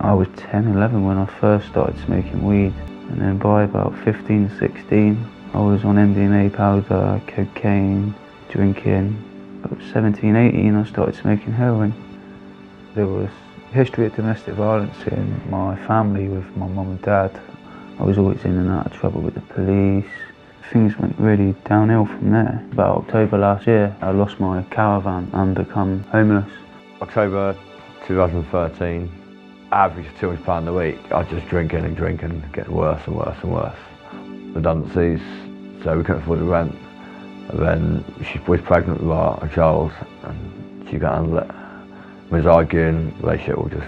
I was 10, 11 when I first started smoking weed, and then by about 15, 16 I was on MDMA powder, cocaine, drinking. About 17, 18 I started smoking heroin. There was a history of domestic violence in my family with my mum and dad. I was always in and out of trouble with the police. Things went really downhill from there. About October last year I lost my caravan and become homeless. October 2013, average £200 a week. I was just drinking and drinking, getting worse and worse and worse. Redundancies, so we couldn't afford the rent. And then she was pregnant with our child and she couldn't handle it. We was arguing, the relationship all just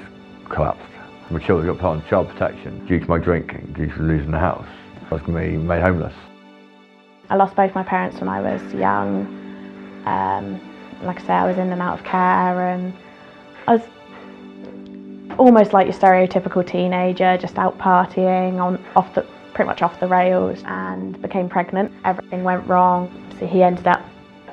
collapsed. My children got put on child protection due to my drinking, due to losing the house. I was going to be made homeless. I lost both my parents when I was young. Like I say, I was in and out of care, and I was almost like your stereotypical teenager, just out partying, pretty much off the rails, and became pregnant. Everything went wrong. So he ended up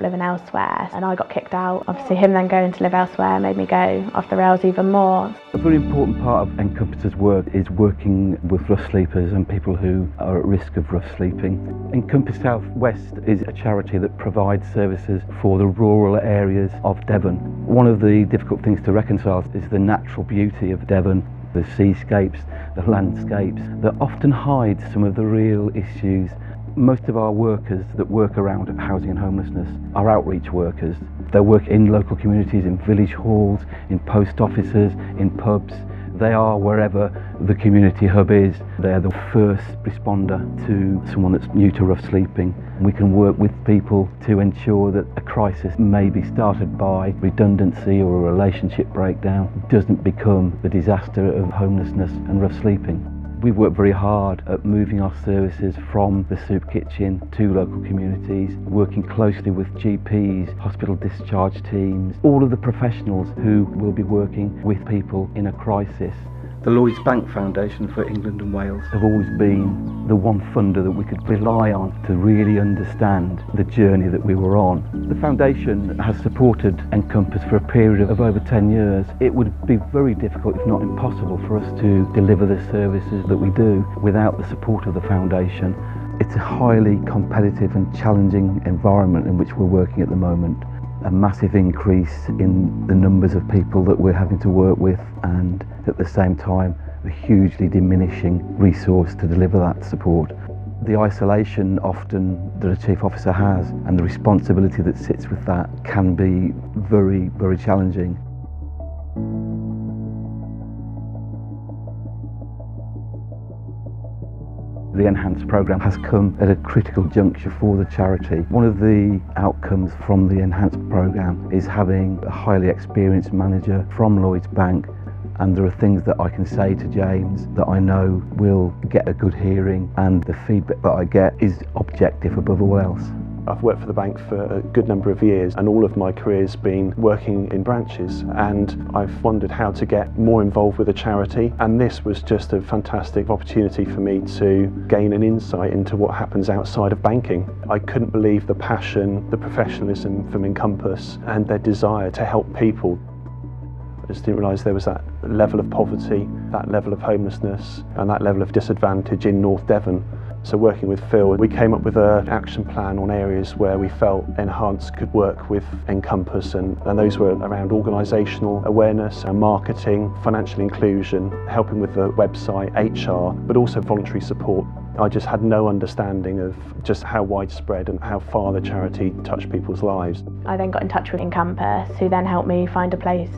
living elsewhere and I got kicked out. Obviously him then going to live elsewhere made me go off the rails even more. A very important part of Encompass's work is working with rough sleepers and people who are at risk of rough sleeping. Encompass Southwest is a charity that provides services for the rural areas of Devon. One of the difficult things to reconcile is the natural beauty of Devon, the seascapes, the landscapes that often hide some of the real issues. Most of our workers that work around housing and homelessness are outreach workers. They work in local communities, in village halls, in post offices, in pubs. They are wherever the community hub is. They're the first responder to someone that's new to rough sleeping. We can work with people to ensure that a crisis may be started by redundancy or a relationship breakdown doesn't become the disaster of homelessness and rough sleeping. We work very hard at moving our services from the soup kitchen to local communities, working closely with GPs, hospital discharge teams, all of the professionals who will be working with people in a crisis. The Lloyds Bank Foundation for England and Wales have always been the one funder that we could rely on to really understand the journey that we were on. The foundation has supported Encompass for a period of over 10 years. It would be very difficult, if not impossible, for us to deliver the services that we do without the support of the foundation. It's a highly competitive and challenging environment in which we're working at the moment. A massive increase in the numbers of people that we're having to work with, and at the same time a hugely diminishing resource to deliver that support. The isolation often that a chief officer has and the responsibility that sits with that can be very, very challenging. The Enhanced programme has come at a critical juncture for the charity. One of the outcomes from the Enhanced programme is having a highly experienced manager from Lloyds Bank, and there are things that I can say to James that I know will get a good hearing, and the feedback that I get is objective above all else. I've worked for the bank for a good number of years, and all of my career's been working in branches, and I've wondered how to get more involved with a charity, and this was just a fantastic opportunity for me to gain an insight into what happens outside of banking. I couldn't believe the passion, the professionalism from Encompass and their desire to help people. I just didn't realise there was that level of poverty, that level of homelessness and that level of disadvantage in North Devon. So working with Phil, we came up with an action plan on areas where we felt Enhanced could work with Encompass, and those were around organisational awareness and marketing, financial inclusion, helping with the website, HR, but also voluntary support. I just had no understanding of just how widespread and how far the charity touched people's lives. I then got in touch with Encompass, who then helped me find a place,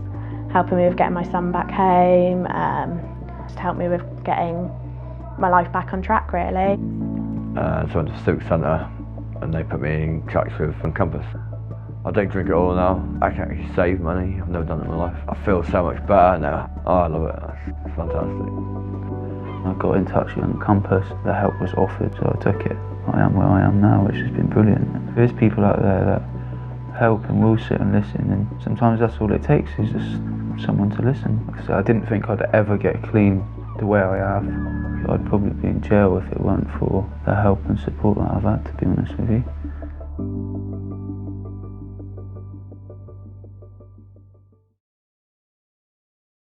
helping me with getting my son back home, just helped me with getting my life back on track, really. So I went to the Civic Centre and they put me in touch with Encompass. I don't drink at all now. I can actually save money. I've never done it in my life. I feel so much better now. Oh, I love it. It's fantastic. I got in touch with Encompass. The help was offered, so I took it. I am where I am now, which has been brilliant. There's people out there that help and will sit and listen, and sometimes that's all it takes, is just someone to listen. Like I said, I didn't think I'd ever get clean the way I have. I'd probably be in jail if it weren't for the help and support that I've had, to be honest with you.